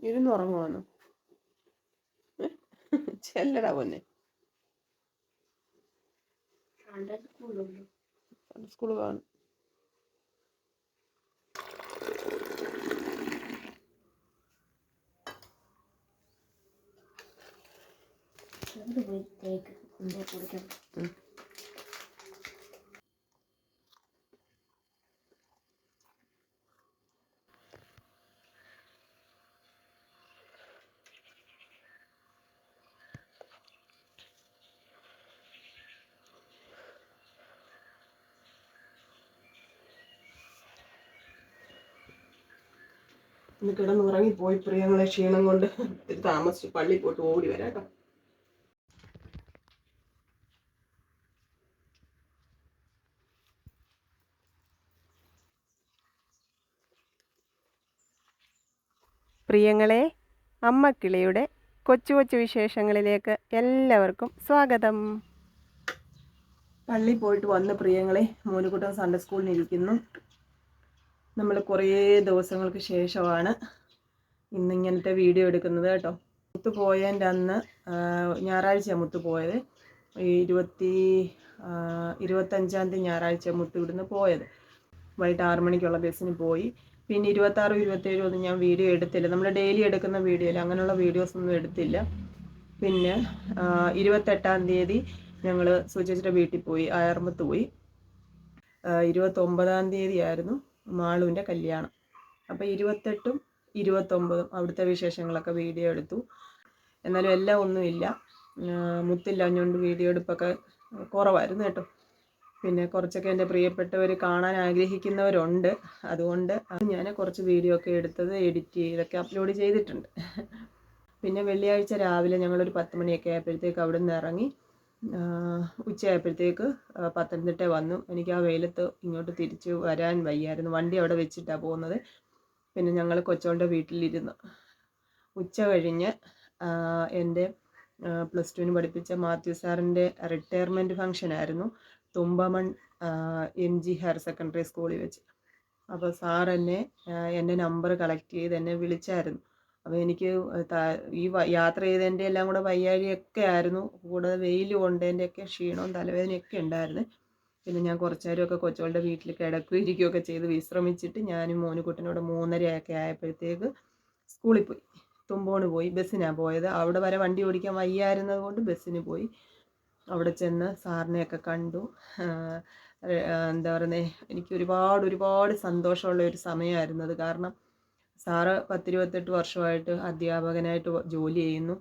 ഇരുന്ന് ഉറങ്ങുവാന്ന് ചെല്ലടാ പൊന്നെ. സ്കൂൾ കാണും. ഇന്ന് കിടന്നുറങ്ങിപ്പോയി പ്രിയങ്ങളെ, ക്ഷീണം കൊണ്ട് താമസിച്ച് പള്ളി പോയിട്ട് ഓടി വരാം കേട്ടോ. പ്രിയങ്ങളെ, അമ്മക്കിളിയുടെ കൊച്ചു കൊച്ചു വിശേഷങ്ങളിലേക്ക് എല്ലാവർക്കും സ്വാഗതം. പള്ളി പോയിട്ട് വന്ന് പ്രിയങ്ങളെ, മോനുകുട്ടൻ സൺഡേ സ്കൂളിൽ ഇരിക്കുന്നു. നമ്മൾ കുറേ ദിവസങ്ങൾക്ക് ശേഷമാണ് ഇന്നിങ്ങനത്തെ വീഡിയോ എടുക്കുന്നത് കേട്ടോ. മുത്ത് പോയതിൻ്റെ അന്ന് ഞായറാഴ്ചയാണ് മുത്ത് പോയത്. 25-ാം തീയതി ഞായറാഴ്ച മുത്ത് ഇവിടുന്ന് പോയത്. വൈകിട്ട് 6 മണിക്കുള്ള ബസ്സിന് പോയി. പിന്നെ 26, 27 ഒന്നും ഞാൻ വീഡിയോ എടുത്തില്ല. നമ്മൾ ഡെയിലി എടുക്കുന്ന വീഡിയോയിൽ അങ്ങനെയുള്ള വീഡിയോസ് ഒന്നും എടുത്തില്ല. പിന്നെ 28-ാം തീയതി ഞങ്ങൾ സുചേച്ചിയുടെ വീട്ടിൽ പോയി, അയർമത്ത് പോയി. 29-ാം തീയതി ആയിരുന്നു മാളുവിൻ്റെ കല്യാണം. അപ്പോൾ 28-ഉം 29-ഉം അവിടുത്തെ വിശേഷങ്ങളൊക്കെ വീഡിയോ എടുത്തു. എന്നാലും എല്ലാം ഒന്നുമില്ല, മുത്തില്ലഞ്ഞുകൊണ്ട് വീഡിയോ എടുപ്പൊക്കെ കുറവായിരുന്നു കേട്ടോ. പിന്നെ കുറച്ചൊക്കെ എൻ്റെ പ്രിയപ്പെട്ടവർ കാണാൻ ആഗ്രഹിക്കുന്നവരുണ്ട്. അതുകൊണ്ട് ഞാൻ കുറച്ച് വീഡിയോ ഒക്കെ എടുത്തത് എഡിറ്റ് ചെയ്തൊക്കെ അപ്ലോഡ് ചെയ്തിട്ടുണ്ട്. പിന്നെ വെള്ളിയാഴ്ച രാവിലെ ഞങ്ങളൊരു 10 മണിയൊക്കെ ആയപ്പോഴത്തേക്ക് അവിടെ നിന്ന് ഇറങ്ങി. ഉച്ചയായപ്പോഴത്തേക്ക് പത്തനംതിട്ട വന്നു. എനിക്ക് ആ വെയിലത്ത് ഇങ്ങോട്ട് തിരിച്ച് വരാൻ വയ്യായിരുന്നു. വണ്ടി അവിടെ വെച്ചിട്ടാണ് പോകുന്നത്. പിന്നെ ഞങ്ങൾ കൊച്ചോളുടെ വീട്ടിലിരുന്നു. ഉച്ച കഴിഞ്ഞ് എൻ്റെ +2 പഠിപ്പിച്ച മാത്യു സാറിൻ്റെ റിട്ടയർമെൻറ്റ് ഫംഗ്ഷനായിരുന്നു തുമ്പമൺ MG ഹയർ സെക്കൻഡറി സ്കൂളിൽ വെച്ച്. അപ്പോൾ സാർ എൻ്റെ നമ്പർ കളക്ട് ചെയ്ത് എന്നെ വിളിച്ചായിരുന്നു. അപ്പോൾ എനിക്ക് ഈ യാത്ര ചെയ്തതിൻ്റെ എല്ലാം കൂടെ വയ്യാഴിയൊക്കെ ആയിരുന്നു. കൂടെ വെയിൽ കൊണ്ടതിൻ്റെയൊക്കെ ക്ഷീണവും തലവേദനയൊക്കെ ഉണ്ടായിരുന്നു. പിന്നെ ഞാൻ കുറച്ച് നേരമൊക്കെ കൊച്ചോളുടെ വീട്ടിൽ കിടക്കുകയും ഇരിക്കുകയൊക്കെ ചെയ്ത് വിശ്രമിച്ചിട്ട് ഞാനും മോനുകുട്ടനോട് 3:30 ആയപ്പോഴത്തേക്ക് സ്കൂളിൽ പോയി. തുമ്പോണ് പോയി. ബസ്സിനാണ് പോയത്. അവിടെ വരെ വണ്ടി ഓടിക്കാൻ വയ്യായിരുന്നത് കൊണ്ട് ബസ്സിന് പോയി. അവിടെ ചെന്ന് സാറിനെയൊക്കെ കണ്ടു. എന്താ പറയുന്നത്, എനിക്ക് ഒരുപാട് സന്തോഷമുള്ള ഒരു സമയമായിരുന്നു അത്. കാരണം സാറ് 10-28 വർഷമായിട്ട് അധ്യാപകനായിട്ട് ജോലി ചെയ്യുന്നു.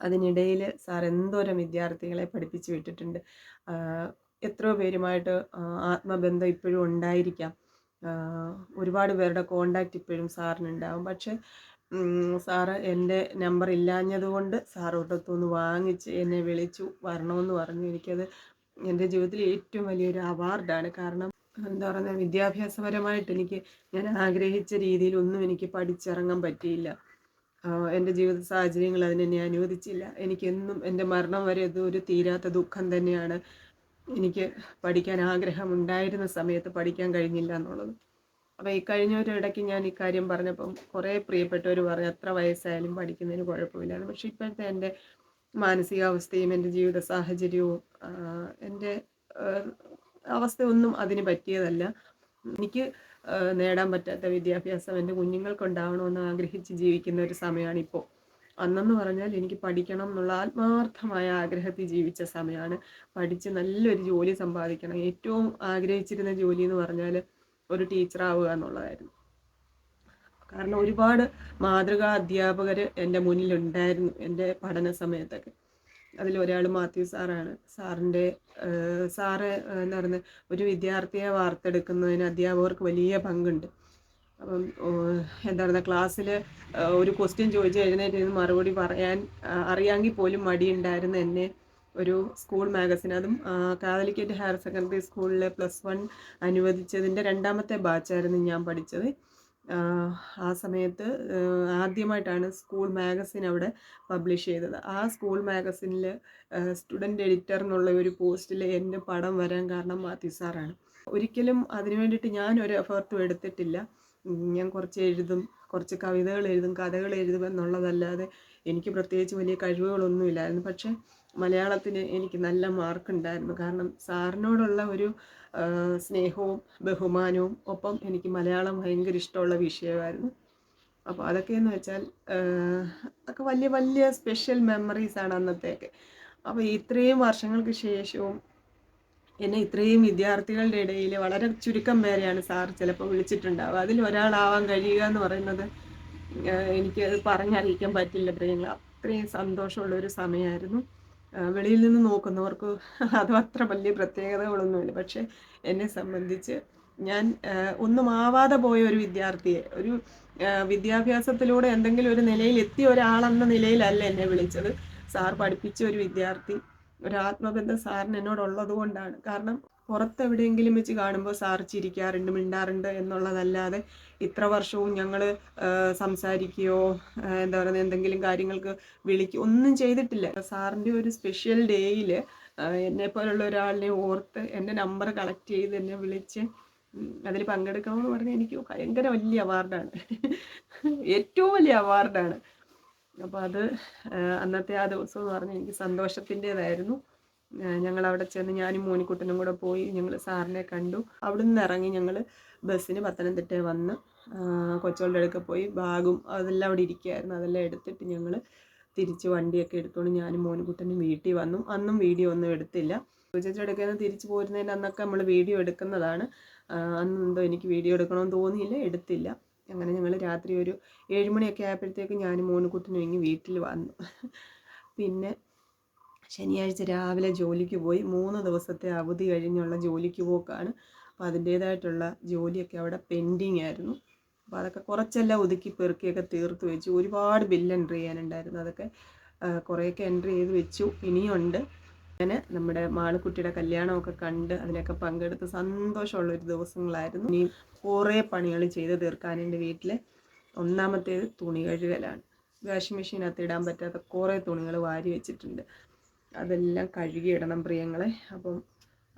അതിനിടയിൽ സാർ എന്തോരം വിദ്യാർത്ഥികളെ പഠിപ്പിച്ച് വിട്ടിട്ടുണ്ട്. എത്രയോ പേരുമായിട്ട് ആത്മബന്ധം ഇപ്പോഴും ഉണ്ടായിരിക്കാം. ഒരുപാട് പേരുടെ കോണ്ടാക്റ്റ് ഇപ്പോഴും സാറിനുണ്ടാവും. പക്ഷെ സാറ് എൻ്റെ നമ്പർ ഇല്ലാഞ്ഞതുകൊണ്ട് സാറോട്ടത്തൊന്ന് വാങ്ങിച്ച് എന്നെ വിളിച്ചു വരണമെന്ന് പറഞ്ഞു. എനിക്കത് എൻ്റെ ജീവിതത്തിൽ ഏറ്റവും വലിയൊരു അവാർഡാണ്. കാരണം എന്താ പറയുക, വിദ്യാഭ്യാസപരമായിട്ട് ഞാൻ ആഗ്രഹിച്ച രീതിയിലൊന്നും എനിക്ക് പഠിച്ചിറങ്ങാൻ പറ്റിയില്ല. എൻ്റെ ജീവിത സാഹചര്യങ്ങൾ അതിനെന്നെ അനുവദിച്ചില്ല. എനിക്കെന്നും എൻ്റെ മരണം വരെ ഒരു തീരാത്ത ദുഃഖം തന്നെയാണ്. എനിക്ക് പഠിക്കാൻ ആഗ്രഹമുണ്ടായിരുന്ന സമയത്ത് പഠിക്കാൻ കഴിഞ്ഞില്ല എന്നുള്ളത്. അപ്പോൾ ഈ കഴിഞ്ഞൊരിടയ്ക്ക് ഞാൻ ഇക്കാര്യം പറഞ്ഞപ്പം കുറേ പ്രിയപ്പെട്ടവർ പറഞ്ഞു എത്ര വയസ്സായാലും പഠിക്കുന്നതിന് കുഴപ്പമില്ലാന്ന്. പക്ഷെ ഇപ്പോഴത്തെ എൻ്റെ മാനസികാവസ്ഥയും എൻ്റെ ജീവിത സാഹചര്യവും എൻ്റെ അവസ്ഥയൊന്നും അതിന് പറ്റിയതല്ല. എനിക്ക് നേടാൻ പറ്റാത്ത വിദ്യാഭ്യാസം എൻ്റെ കുഞ്ഞുങ്ങൾക്കുണ്ടാവണമെന്ന് ആഗ്രഹിച്ച് ജീവിക്കുന്ന ഒരു സമയമാണിപ്പോൾ. അന്നെന്ന് പറഞ്ഞാൽ എനിക്ക് പഠിക്കണം എന്നുള്ള ആത്മാർത്ഥമായ ആഗ്രഹത്തിൽ ജീവിച്ച സമയമാണ്. പഠിച്ച് നല്ലൊരു ജോലി സമ്പാദിക്കണം. ഏറ്റവും ആഗ്രഹിച്ചിരുന്ന ജോലി എന്ന് പറഞ്ഞാൽ ഒരു ടീച്ചറാവുക എന്നുള്ളതായിരുന്നു. കാരണം ഒരുപാട് മാതൃകാ അധ്യാപകർ എൻ്റെ മുന്നിലുണ്ടായിരുന്നു എൻ്റെ പഠന സമയത്തൊക്കെ. അതിലൊരാൾ മാത്യു സാറാണ്. സാറ് എന്ന് പറയുന്നത് ഒരു വിദ്യാർത്ഥിയെ വാർത്തെടുക്കുന്നതിന് അധ്യാപകർക്ക് വലിയ പങ്കുണ്ട്. അപ്പം എന്താ പറയുക, ക്ലാസ്സിൽ ഒരു ക്വസ്റ്റ്യൻ ചോദിച്ച് എഴുന്നേറ്റ് മറുപടി പറയാൻ അറിയാമെങ്കിൽ പോലും മടിയുണ്ടായിരുന്ന എന്നെ ഒരു സ്കൂൾ മാഗസിൻ, അതും കാതലിക്കറ്റ് ഹയർ സെക്കൻഡറി സ്കൂളിലെ +1 അനുവദിച്ചതിൻ്റെ 2ാമത്തെ ബാച്ചായിരുന്നു ഞാൻ പഠിച്ചത്. ആ സമയത്ത് ആദ്യമായിട്ടാണ് സ്കൂൾ മാഗസിൻ അവിടെ പബ്ലിഷ് ചെയ്തത്. ആ സ്കൂൾ മാഗസിനിൽ സ്റ്റുഡൻറ്റ് എഡിറ്റർ എന്നുള്ള ഒരു പോസ്റ്റിൽ എൻ്റെ പടം വരാൻ കാരണം മാത്യു സാറാണ്. ഒരിക്കലും അതിനു വേണ്ടിയിട്ട് ഞാനൊരു എഫേർട്ടും എടുത്തിട്ടില്ല. ഞാൻ കുറച്ച് എഴുതും, കുറച്ച് കവിതകൾ എഴുതും, കഥകൾ എഴുതും എന്നുള്ളതല്ലാതെ എനിക്ക് പ്രത്യേകിച്ച് വലിയ കഴിവുകളൊന്നുമില്ലായിരുന്നു. പക്ഷേ മലയാളത്തിന് എനിക്ക് നല്ല മാർക്കുണ്ടായിരുന്നു. കാരണം സാറിനോടുള്ള ഒരു സ്നേഹവും ബഹുമാനവും, ഒപ്പം എനിക്ക് മലയാളം ഭയങ്കര ഇഷ്ടമുള്ള വിഷയമായിരുന്നു. അപ്പോൾ അതൊക്കെയെന്ന് വെച്ചാൽ അതൊക്കെ വലിയ വലിയ സ്പെഷ്യൽ മെമ്മറീസാണ് അന്നത്തേക്ക്. അപ്പോൾ ഇത്രയും വർഷങ്ങൾക്ക് ശേഷവും എന്നെ ഇത്രയും വിദ്യാർത്ഥികളുടെ ഇടയിൽ വളരെ ചുരുക്കം പേരെയാണ് സാർ ചിലപ്പോൾ വിളിച്ചിട്ടുണ്ടാവുക. അതിൽ ഒരാളാവാൻ കഴിയുക എന്ന് പറയുന്നത് എനിക്ക് പറഞ്ഞറിയിക്കാൻ പറ്റില്ല പ്രിയങ്ങൾ. അത്രയും സന്തോഷമുള്ളൊരു സമയമായിരുന്നു. വെളിയിൽ നിന്ന് നോക്കുന്നവർക്ക് അത് അത്ര വലിയ പ്രത്യേകതകളൊന്നുമില്ല. പക്ഷേ എന്നെ സംബന്ധിച്ച് ഞാൻ ഒന്നും ആവാതെ പോയ ഒരു വിദ്യാർത്ഥിയെ, ഒരു വിദ്യാഭ്യാസത്തിലൂടെ എന്തെങ്കിലും ഒരു നിലയിൽ എത്തിയ ഒരാളെന്ന നിലയിലല്ല എന്നെ വിളിച്ചത്. സാർ പഠിപ്പിച്ച ഒരു വിദ്യാർത്ഥി, ഒരു ആത്മബന്ധം സാറിന് എന്നോടുള്ളത് കൊണ്ടാണ്. കാരണം പുറത്തെവിടെയെങ്കിലും വെച്ച് കാണുമ്പോൾ സാർ ചിരിക്കാറുണ്ട്, മിണ്ടാറുണ്ട് എന്നുള്ളതല്ലാതെ ഇത്ര വർഷവും ഞങ്ങൾ സംസാരിക്കുകയോ എന്താ പറയുക എന്തെങ്കിലും കാര്യങ്ങൾക്ക് വിളിക്കുകയോ ഒന്നും ചെയ്തിട്ടില്ല. സാറിൻ്റെ ഒരു സ്പെഷ്യൽ ഡേയിൽ എന്നെപ്പോലുള്ള ഒരാളിനെ ഓർത്ത് എൻ്റെ നമ്പർ കളക്ട് ചെയ്ത് എന്നെ വിളിച്ച് അതിൽ പങ്കെടുക്കണമെന്ന് പറഞ്ഞാൽ എനിക്ക് ഭയങ്കര വലിയ അവാർഡാണ്, ഏറ്റവും വലിയ അവാർഡാണ്. അപ്പോൾ അത് അന്നത്തെ ആ ദിവസം എന്ന് പറഞ്ഞാൽ എനിക്ക് സന്തോഷത്തിൻ്റെതായിരുന്നു. ഞങ്ങളവിടെ ചെന്ന് ഞാനും മോനിക്കുട്ടനും കൂടെ പോയി ഞങ്ങൾ സാറിനെ കണ്ടു. അവിടെ നിന്ന് ഇറങ്ങി ഞങ്ങൾ ബസ്സിന് പത്തനംതിട്ട വന്ന് കൊച്ചുകളുടെ അടുക്ക പോയി ബാഗും അതെല്ലാം അവിടെ ഇരിക്കുകയായിരുന്നു. അതെല്ലാം എടുത്തിട്ട് ഞങ്ങൾ തിരിച്ച് വണ്ടിയൊക്കെ എടുത്തുകൊണ്ട് ഞാനും മോനിക്കുട്ടനും വീട്ടിൽ വന്നു. അന്നും വീഡിയോ ഒന്നും എടുത്തില്ല. ചേച്ചി എടുക്കുന്ന തിരിച്ച് പോരുന്നതിന് അന്നൊക്കെ നമ്മൾ വീഡിയോ എടുക്കുന്നതാണ്. അന്നെന്തോ എനിക്ക് വീഡിയോ എടുക്കണമെന്ന് തോന്നിയില്ല, എടുത്തില്ല. അങ്ങനെ ഞങ്ങൾ രാത്രി ഒരു 7 മണിയൊക്കെ ആയപ്പോഴത്തേക്ക് ഞാനും മോനുകുട്ടനും ഇങ്ങ് വീട്ടിൽ വന്നു. പിന്നെ ശനിയാഴ്ച രാവിലെ ജോലിക്ക് പോയി. 3 ദിവസത്തെ അവധി കഴിഞ്ഞുള്ള ജോലിക്ക് പോക്കാണ്. അപ്പോൾ അതിൻ്റേതായിട്ടുള്ള ജോലിയൊക്കെ അവിടെ പെൻഡിങ് ആയിരുന്നു. അപ്പോൾ അതൊക്കെ കുറച്ചെല്ലാം ഒതുക്കി പെറുക്കിയൊക്കെ തീർത്ത് വെച്ചു. ഒരുപാട് ബില്ല് എൻട്രി ചെയ്യാനുണ്ടായിരുന്നു. അതൊക്കെ കുറേയൊക്കെ എൻട്രി ചെയ്ത് വെച്ചു, ഇനിയുണ്ട്. അങ്ങനെ നമ്മുടെ മാളുക്കുട്ടിയുടെ കല്യാണമൊക്കെ കണ്ട് അതിലൊക്കെ പങ്കെടുത്ത് സന്തോഷമുള്ളൊരു ദിവസങ്ങളായിരുന്നു. ഇനി കുറേ പണികൾ ചെയ്ത് തീർക്കാനുണ്ട് വീട്ടിൽ. ഒന്നാമത്തേത് തുണി കഴുകലാണ്. വാഷിംഗ് മെഷീനകത്ത് ഇടാൻ പറ്റാത്ത കുറേ തുണികൾ വാരി വെച്ചിട്ടുണ്ട്. അതെല്ലാം കഴുകിയിടണം പ്രിയങ്ങളെ. അപ്പം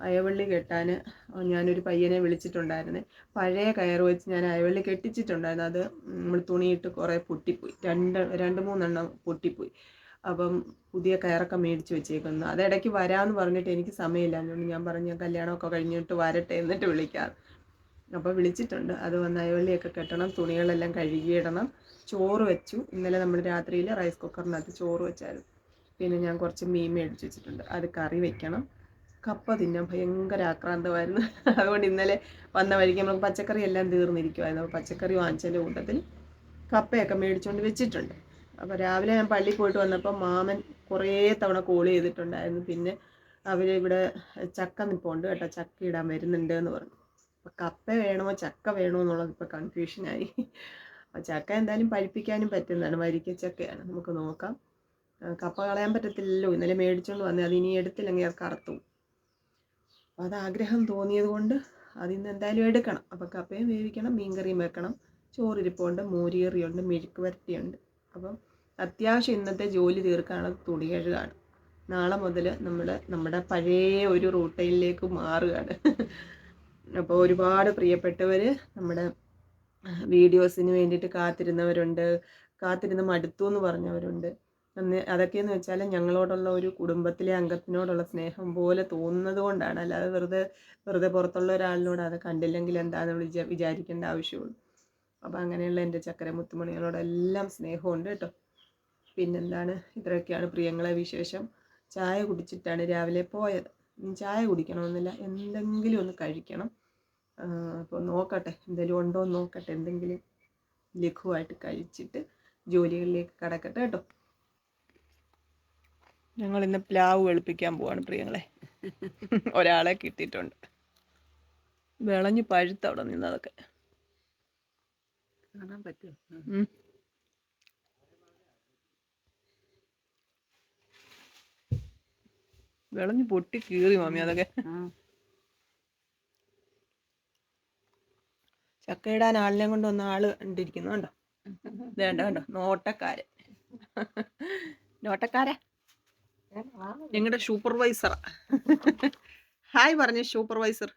അയവള്ളി കെട്ടാൻ ഞാനൊരു പയ്യനെ വിളിച്ചിട്ടുണ്ടായിരുന്നേ. പഴയ കയർ വെച്ച് ഞാൻ അയവള്ളി കെട്ടിച്ചിട്ടുണ്ടായിരുന്നു. അത് നമ്മൾ തുണിയിട്ട് കുറേ പൊട്ടിപ്പോയി, രണ്ട് മൂന്നെണ്ണം പൊട്ടിപ്പോയി. അപ്പം പുതിയ കയറൊക്കെ മേടിച്ച് വെച്ചേക്കുന്നു. അതിടയ്ക്ക് വരാമെന്ന് പറഞ്ഞിട്ട് എനിക്ക് സമയമില്ല. അതുകൊണ്ട് ഞാൻ പറഞ്ഞു കല്യാണമൊക്കെ കഴിഞ്ഞിട്ട് വരട്ടെ എന്നിട്ട് വിളിക്കാം. അപ്പോൾ വിളിച്ചിട്ടുണ്ട്. അത് വന്ന് അയവള്ളിയൊക്കെ കെട്ടണം, തുണികളെല്ലാം കഴുകിയിടണം. ചോറ് വെച്ചു. ഇന്നലെ നമ്മൾ രാത്രിയിൽ റൈസ് കുക്കറിനകത്ത് ചോറ് വെച്ചായിരുന്നു. പിന്നെ ഞാൻ കുറച്ച് മീൻ മേടിച്ച് വെച്ചിട്ടുണ്ട്, അത് കറി വെക്കണം. കപ്പ തിന്നാൻ ഭയങ്കര ആക്രാന്തമായിരുന്നു. അതുകൊണ്ട് ഇന്നലെ വന്ന വഴിക്ക് നമുക്ക് പച്ചക്കറി എല്ലാം തീർന്നിരിക്കുമായിരുന്നു. അപ്പോൾ പച്ചക്കറി വാങ്ങിച്ചതിൻ്റെ കൂട്ടത്തിൽ കപ്പയൊക്കെ മേടിച്ചുകൊണ്ട് വെച്ചിട്ടുണ്ട്. അപ്പോൾ രാവിലെ ഞാൻ പള്ളിയിൽ പോയിട്ട് വന്നപ്പോൾ മാമൻ കുറേ തവണ കോൾ ചെയ്തിട്ടുണ്ടായിരുന്നു. പിന്നെ അവരിവിടെ ചക്ക നിൽപ്പുണ്ട് കേട്ടോ, ചക്ക ഇടാൻ വരുന്നുണ്ട് എന്ന് പറഞ്ഞു. അപ്പോൾ കപ്പ വേണമോ ചക്ക വേണോ എന്നുള്ളത് ഇപ്പോൾ കൺഫ്യൂഷനായി. അപ്പോൾ ചക്ക എന്തായാലും പഴിപ്പിക്കാനും പറ്റുന്നതാണ്, വരിക്കച്ചക്കയാണ്. നമുക്ക് നോക്കാം. കപ്പ കളയാൻ പറ്റത്തില്ലല്ലോ, ഇന്നലെ മേടിച്ചുകൊണ്ട് വന്നത്. അത് ഇനി എടുത്തില്ലെങ്കിൽ അത് കറുത്തു. അപ്പോൾ അത് ആഗ്രഹം തോന്നിയത് കൊണ്ട് അതിന്ന് എന്തായാലും എടുക്കണം. അപ്പോൾ കപ്പയും വേവിക്കണം, മീൻകറിയും വെക്കണം, ചോറിരിപ്പുണ്ട്, മോരുകറിയുണ്ട്, മെഴുക്ക് വരട്ടിയുണ്ട്. അപ്പം അത്യാവശ്യം ഇന്നത്തെ ജോലി തീർക്കാനുള്ളത് തുണി കഴുകാണ്. നാളെ മുതൽ നമ്മുടെ പഴയ ഒരു റൂട്ടീനിലേക്ക് മാറുകയാണ്. അപ്പോൾ ഒരുപാട് പ്രിയപ്പെട്ടവർ നമ്മുടെ വീഡിയോസിന് വേണ്ടിയിട്ട് കാത്തിരുന്നവരുണ്ട്, കാത്തിരുന്ന് മടുത്തു എന്ന് പറഞ്ഞവരുണ്ട്. അതൊക്കെയെന്ന് വെച്ചാൽ ഞങ്ങളോടുള്ള ഒരു കുടുംബത്തിലെ അംഗത്തിനോടുള്ള സ്നേഹം പോലെ തോന്നുന്നത് കൊണ്ടാണ്. അല്ലാതെ വെറുതെ പുറത്തുള്ള ഒരാളിനോട് അത് കണ്ടില്ലെങ്കിൽ എന്താണെന്ന് വിചാരിക്കേണ്ട ആവശ്യമുള്ളൂ. അപ്പോൾ അങ്ങനെയുള്ള എൻ്റെ ചക്കര മുത്തുമണികളോടെല്ലാം സ്നേഹമുണ്ട് കേട്ടോ. പിന്നെന്താണ്, ഇത്രയൊക്കെയാണ് പ്രിയങ്ങളെ വിശേഷം. ചായ കുടിച്ചിട്ടാണ് രാവിലെ പോയത്. ചായ കുടിക്കണമെന്നില്ല, എന്തെങ്കിലും ഒന്ന് കഴിക്കണം. അപ്പോൾ നോക്കട്ടെ, എന്തെങ്കിലും ഉണ്ടോ എന്ന് നോക്കട്ടെ. എന്തെങ്കിലും ലഘുവായിട്ട് കഴിച്ചിട്ട് ജോലികളിലേക്ക് കടക്കട്ടെ കേട്ടോ. ഞങ്ങൾ ഇന്ന് പ്ലാവ് വെളുപ്പിക്കാൻ പോവാണ് പ്രിയങ്ങളെ. ഒരാളെ കിട്ടിയിട്ടുണ്ട്. വിളഞ്ഞ് പഴുത്ത് അവിടെ നിന്നതൊക്കെ കാണാൻ പറ്റുമോ? വിളഞ്ഞ് പൊട്ടി കീറി മാമി അതൊക്കെ. ചക്ക ഇടാൻ ആളിനെ കൊണ്ട് വന്ന ആള് കണ്ടിരിക്കുന്നു കണ്ടോ. വേണ്ട കണ്ടോ, നോട്ടക്കാരൻ. നോട്ടക്കാരാ ഞങ്ങളുടെ സൂപ്പർവൈസറാ. ഹായ് പറഞ്ഞു സൂപ്പർവൈസർ.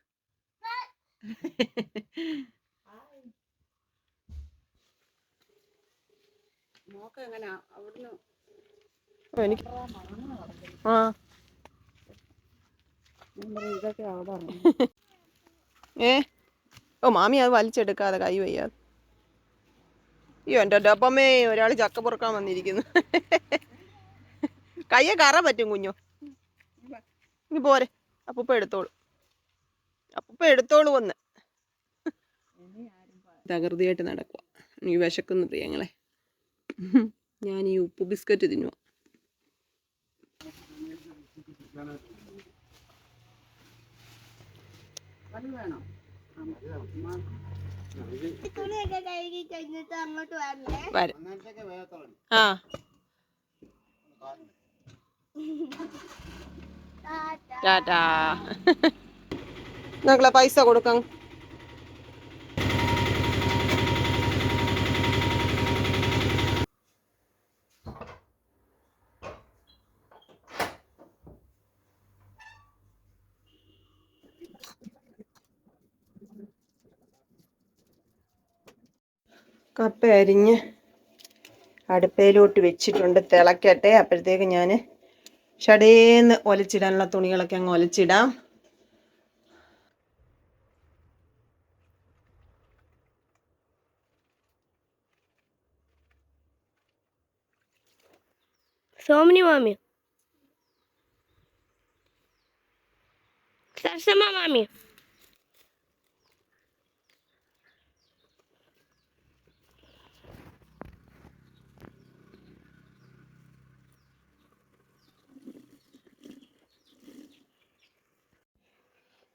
എനിക്ക് ആ ഓ മാമി അത് വലിച്ചെടുക്കാതെ കൈ വയ്യാതെ. അയ്യോ എൻ്റെ ഡപ്പമ്മേ, ഒരാൾ ചക്ക പൊറുക്കാൻ വന്നിരിക്കുന്നു. കയ്യെ കറ പറ്റും കുഞ്ഞു. ഇനി പോരെ, അപ്പൂപ്പ എടുത്തോളൂ, അപ്പൂപ്പ എടുത്തോളൂ വന്ന്. തകൃതിയായിട്ട് നടക്കുക. ഈ വിശക്കുന്നു പ്രിയങ്ങളെ. ഞാൻ ഈ ഉപ്പ് ബിസ്ക്കറ്റ് തിന്നുക. ആ ടാറ്റാ. നിങ്ങളെ പൈസ കൊടുക്കാം. കപ്പ അരിഞ്ഞ് അടുപ്പയിലോട്ട് വെച്ചിട്ടുണ്ട്, തിളക്കട്ടെ. അപ്പോഴത്തേക്ക് ഞാൻ ഷടേന്ന് ഒലച്ചിടാനുള്ള തുണികളൊക്കെ അങ്ങ് ഒലച്ചിടാം. സോമിനി മാമി, സരസമ്മ മാമി,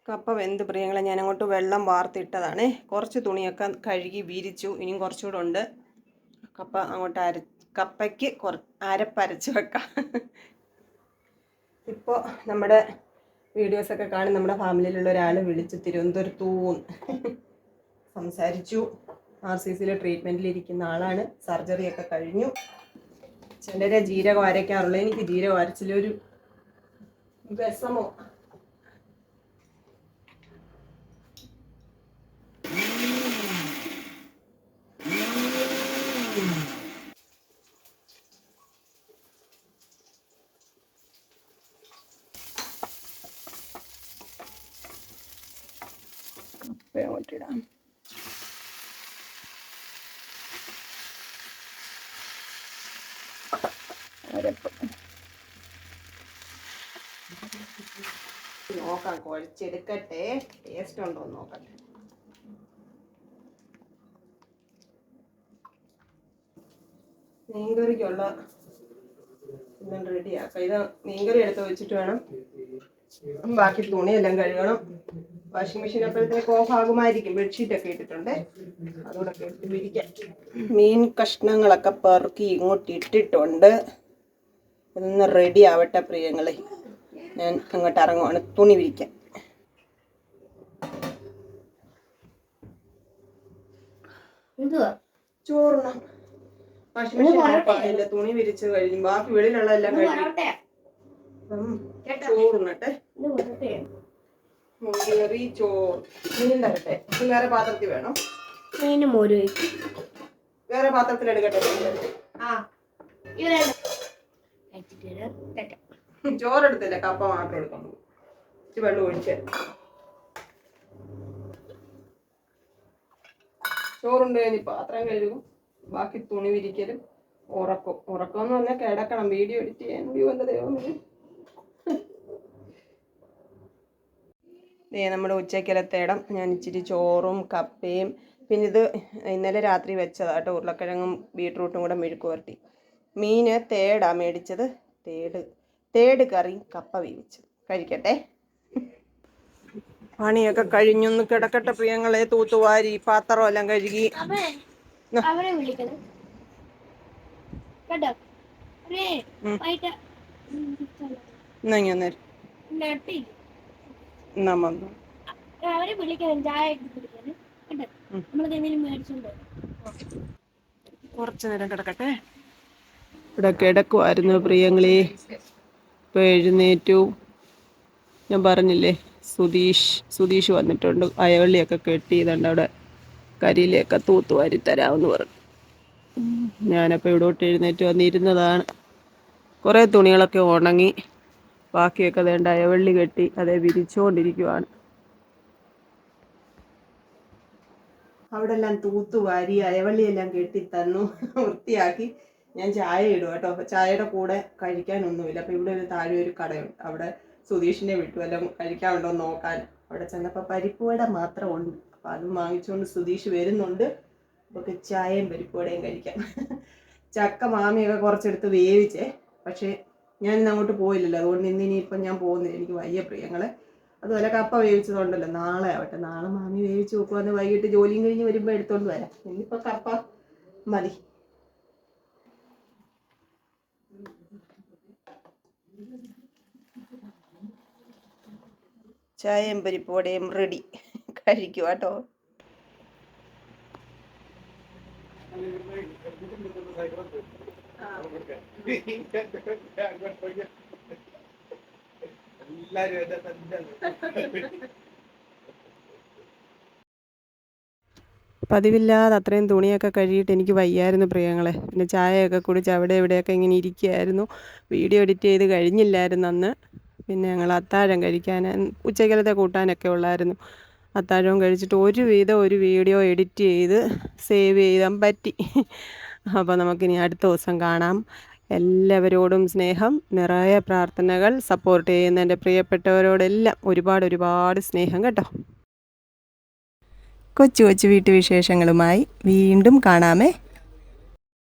കപ്പ വെന്ത് പ്രിയങ്ങളെ, ഞാൻ അങ്ങോട്ട് വെള്ളം വാർത്തിട്ടതാണ്. കുറച്ച് തുണിയൊക്കെ കഴുകി വിരിച്ചു, ഇനിയും കുറച്ചുകൂടെ ഉണ്ട്. കപ്പ അങ്ങോട്ട് കപ്പയ്ക്ക് അരപ്പരച്ച് വെക്കാം. ഇപ്പോൾ നമ്മുടെ വീഡിയോസൊക്കെ കാണി നമ്മുടെ ഫാമിലിയിലുള്ള ഒരാൾ വിളിച്ച് തിരുവനന്തപുരത്തൂന്ന് സംസാരിച്ചു. RCCയിലെ ട്രീറ്റ്മെൻറ്റിലിരിക്കുന്ന ആളാണ്. സർജറിയൊക്കെ കഴിഞ്ഞു. ചിലരെ ജീരകം അരയ്ക്കാറുള്ളൂ, എനിക്ക് ജീരകം അരച്ചിലൊരു വിഷമോ. അങ്ങോട്ടിടാം. നോക്കാം, കുഴച്ചെടുക്കട്ടെ, ടേസ്റ്റ് ഉണ്ടോ എന്ന് നോക്കട്ടെ. മീൻകറിക്കുള്ള എല്ലാം റെഡിയാക്കാം. ഇത് മീൻകറി എടുത്ത് വെച്ചിട്ട് വേണം ബാക്കി തുണിയെല്ലാം കഴുകണം. വാഷിംഗ് മെഷീൻ അപ്പോഴത്തേക്ക് ഓഫ് ആകുമായിരിക്കും. ബെഡ്ഷീറ്റൊക്കെ ഇട്ടിട്ടുണ്ട്, അതുകൂടെ എടുത്ത് വിരിക്കാം. മീൻ കഷ്ണങ്ങളൊക്കെ പെറുക്കി ഇങ്ങോട്ട് ഇട്ടിട്ടുണ്ട്. ഇതൊന്ന് റെഡി ആവട്ടെ പ്രിയങ്ങളെ. ഞാൻ അങ്ങോട്ട് ഇറങ്ങുവാണ് തുണി വിരിക്കാൻ. ചോറിന് വാഷിംഗ് മെഷീൻ ഓഫായില്ല, തുണി വിരിച്ച് കഴിഞ്ഞു. ബാക്കി വെളിയിലുള്ളതെല്ലാം കഴിഞ്ഞു. ചോറിനട്ടെ, മോരുകറി, ചോറ്. മീൻ തരട്ടെ, വേറെ പാത്രത്തിൽ വേണം. മീനും മോര് വേറെ പാത്രത്തിൽ എടുക്കട്ടെ. ചോറെടുത്തില്ല, കപ്പ മാത്രം എടുക്കാൻ പോകും. വെള്ളം ഒഴിച്ച് ചോറുണ്ട് കഴിഞ്ഞ് പാത്രം കഴുകും. ബാക്കി തുണി വിരിക്കലും ഉറക്കം. ഉറക്കം എന്ന് പറഞ്ഞാൽ കിടക്കണം, വീഡിയോ എഡിറ്റ് ചെയ്യാൻ. എൻ്റെ ദൈവമേ. നമ്മുടെ ഉച്ചക്കലത്തെ ഇടം ഞാൻ ഇച്ചിരി ചോറും കപ്പയും, പിന്നെ ഇത് ഇന്നലെ രാത്രി വെച്ചതാട്ടോ, ഉരുളക്കിഴങ്ങും ബീട്രൂട്ടും കൂടെ മെഴുക്ക് പുരട്ടി. മീന് തേടാ മേടിച്ചത്, തേട് കറി, കപ്പ വേവിച്ചത്. കഴിക്കട്ടെ. പണിയൊക്കെ കഴിഞ്ഞൊന്ന് കിടക്കട്ടെ പ്രിയങ്ങളെ. തൂത്തുവാരി പാത്രം എല്ലാം കഴുകി. കുറച്ചു നേരം കിടക്കട്ടെ. ഇവിടെ കിടക്കുമായിരുന്നു പ്രിയങ്ങളെ. ഇപ്പൊ എഴുന്നേറ്റു. ഞാൻ പറഞ്ഞില്ലേ, സുധീഷ് വന്നിട്ടുണ്ട്. അയവള്ളിയൊക്കെ കെട്ടി ഇതുണ്ട്, അവിടെ കരിയിലൊക്കെ തൂത്തുവാരി തരാമെന്ന് പറഞ്ഞു. ഞാനപ്പോൾ ഇവിടോട്ട് എഴുന്നേറ്റ് വന്നിരുന്നതാണ്. കുറേ തുണികളൊക്കെ ഉണങ്ങി, ബാക്കിയൊക്കെ വേണ്ട അയവള്ളി കെട്ടി അതേ വിരിച്ചുകൊണ്ടിരിക്കുവാണ്. അവിടെ എല്ലാം തൂത്തുവാരി അയവള്ളിയെല്ലാം കെട്ടി തന്നു, വൃത്തിയാക്കി. ഞാൻ ചായ ഇടും കേട്ടോ. അപ്പോൾ ചായയുടെ കൂടെ കഴിക്കാനൊന്നുമില്ല. അപ്പോൾ ഇവിടെ ഒരു താഴെ ഒരു കടയുണ്ട്, അവിടെ സുധീഷിനെ വിട്ടു എല്ലാം കഴിക്കാനുണ്ടോ എന്ന് നോക്കാൻ. അവിടെ ചെന്നപ്പോൾ പരിപ്പ് വട മാത്രം ഉണ്ട്. അപ്പോൾ അതും വാങ്ങിച്ചുകൊണ്ട് സുധീഷ് വരുന്നുണ്ട്. അപ്പോൾ ചായയും പരിപ്പ് വടയും കഴിക്കാം. ചക്ക മാമിയൊക്കെ കുറച്ചെടുത്ത് വേവിച്ചേ, പക്ഷേ ഞാൻ ഇന്ന് അങ്ങോട്ട് പോയില്ലല്ലോ, അതുകൊണ്ട് ഇന്നിനിയിപ്പം ഞാൻ പോകുന്നില്ല, എനിക്ക് വയ്യ പ്രിയങ്ങളെ. അതുപോലെ കപ്പ വേവിച്ചതുണ്ടല്ലോ, നാളെ ആവട്ടെ, നാളെ മാമി വേവിച്ച് നോക്കുവാന്ന് വൈകിട്ട് ജോലിയും കഴിഞ്ഞ് വരുമ്പോൾ എടുത്തോണ്ട് വരാം. ഇന്നിപ്പോൾ കപ്പ മതി. ചായയും പരിപ്പോടെയും റെഡി, കഴിക്കുക കേട്ടോ. പതിവില്ലാതെ അത്രയും തുണിയൊക്കെ കഴുകിയിട്ട് എനിക്ക് വയ്യായിരുന്നു പ്രിയങ്ങളെ. പിന്നെ ചായയൊക്കെ കുടിച്ച് അവിടെ ഇവിടെയൊക്കെ ഇങ്ങനെ ഇരിക്കുകയായിരുന്നു. വീഡിയോ എഡിറ്റ് ചെയ്ത് കഴിഞ്ഞില്ലായിരുന്നു അന്ന്. പിന്നെ ഞങ്ങൾ അത്താഴം കഴിക്കാൻ, ഉച്ചക്കലത്തെ കൂട്ടാനൊക്കെ ഉള്ളായിരുന്നു. അത്താഴവും കഴിച്ചിട്ട് ഒരു വീഡിയോ എഡിറ്റ് ചെയ്ത് സേവ് ചെയ്യാൻ പറ്റി. അപ്പോൾ നമുക്കിനി അടുത്ത ദിവസം കാണാം. എല്ലാവരോടും സ്നേഹം, നിറയെ പ്രാർത്ഥനകൾ, സപ്പോർട്ട് ചെയ്യുന്ന എൻ്റെ പ്രിയപ്പെട്ടവരോടെല്ലാം ഒരുപാട് സ്നേഹം കേട്ടോ. കൊച്ചു കൊച്ചു വീട്ടുവിശേഷങ്ങളുമായി വീണ്ടും കാണാമേ.